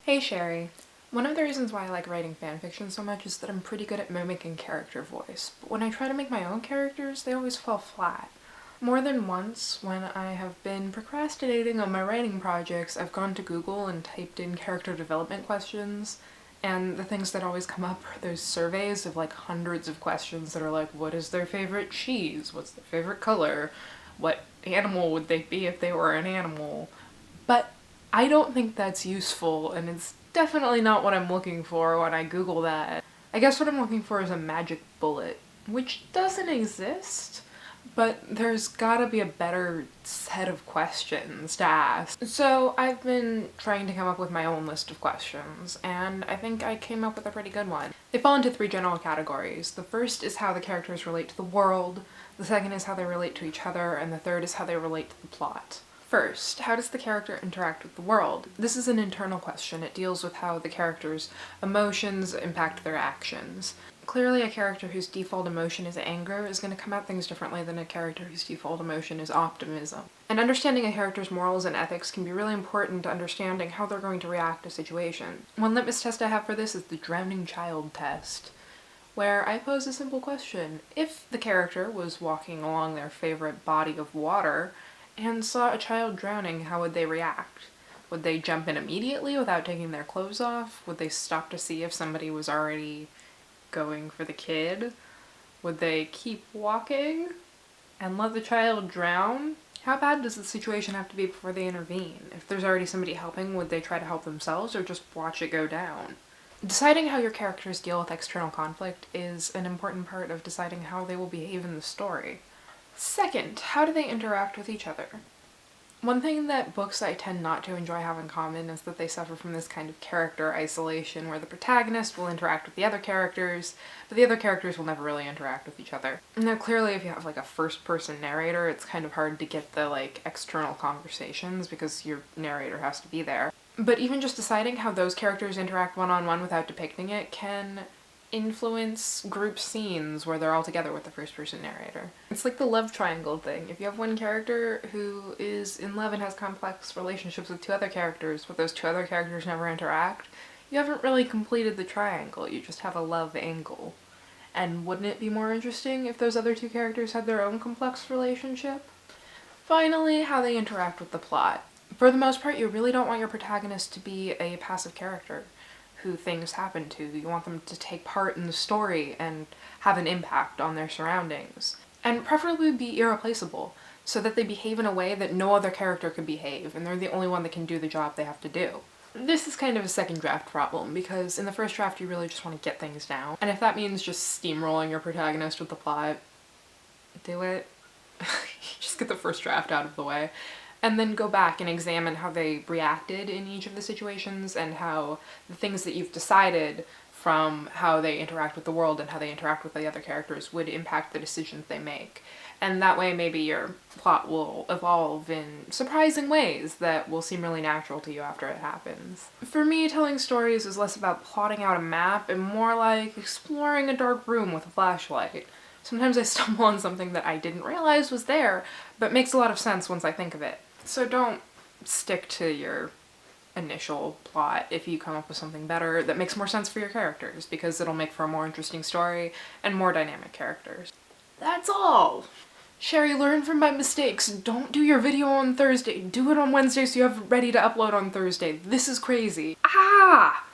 Hey Sherry. One of the reasons why I like writing fanfiction so much is that I'm pretty good at mimicking character voice, but when I try to make my own characters, they always fall flat. More than once, when I have been procrastinating on my writing projects, I've gone to Google and typed in character development questions, and the things that always come up are those surveys of like hundreds of questions that are like, what is their favorite cheese? What's their favorite color? What animal would they be if they were an animal? But I don't think that's useful, and it's definitely not what I'm looking for when I Google that. I guess what I'm looking for is a magic bullet, which doesn't exist, but there's gotta be a better set of questions to ask. So I've been trying to come up with my own list of questions, and I think I came up with a pretty good one. They fall into three general categories. The first is how the characters relate to the world, the second is how they relate to each other, and the third is how they relate to the plot. First, how does the character interact with the world? This is an internal question. It deals with how the character's emotions impact their actions. Clearly, a character whose default emotion is anger is going to come at things differently than a character whose default emotion is optimism. And understanding a character's morals and ethics can be really important to understanding how they're going to react to situations. One litmus test I have for this is the drowning child test, where I pose a simple question. If the character was walking along their favorite body of water and saw a child drowning, how would they react? Would they jump in immediately without taking their clothes off? Would they stop to see if somebody was already going for the kid? Would they keep walking and let the child drown? How bad does the situation have to be before they intervene? If there's already somebody helping, would they try to help themselves or just watch it go down? Deciding how your characters deal with external conflict is an important part of deciding how they will behave in the story. Second, how do they interact with each other? One thing that books I tend not to enjoy have in common is that they suffer from this kind of character isolation where the protagonist will interact with the other characters, but the other characters will never really interact with each other. Now clearly if you have like a first-person narrator, it's kind of hard to get the like external conversations because your narrator has to be there. But even just deciding how those characters interact one-on-one without depicting it can influence group scenes where they're all together with the first-person narrator. It's like the love triangle thing. If you have one character who is in love and has complex relationships with two other characters, but those two other characters never interact, you haven't really completed the triangle, you just have a love angle. And wouldn't it be more interesting if those other two characters had their own complex relationship? Finally, how they interact with the plot. For the most part, you really don't want your protagonist to be a passive character who things happen to. You want them to take part in the story and have an impact on their surroundings. And preferably be irreplaceable, so that they behave in a way that no other character could behave, and they're the only one that can do the job they have to do. This is kind of a second draft problem, because in the first draft you really just want to get things down. And if that means just steamrolling your protagonist with the plot, do it. Just get the first draft out of the way. And then go back and examine how they reacted in each of the situations and how the things that you've decided from how they interact with the world and how they interact with the other characters would impact the decisions they make. And that way maybe your plot will evolve in surprising ways that will seem really natural to you after it happens. For me, telling stories is less about plotting out a map and more like exploring a dark room with a flashlight. Sometimes I stumble on something that I didn't realize was there, but makes a lot of sense once I think of it. So don't stick to your initial plot if you come up with something better that makes more sense for your characters, because it'll make for a more interesting story and more dynamic characters. That's all! Sherry, learn from my mistakes. Don't do your video on Thursday. Do it on Wednesday so you have it ready to upload on Thursday. This is crazy. Ah!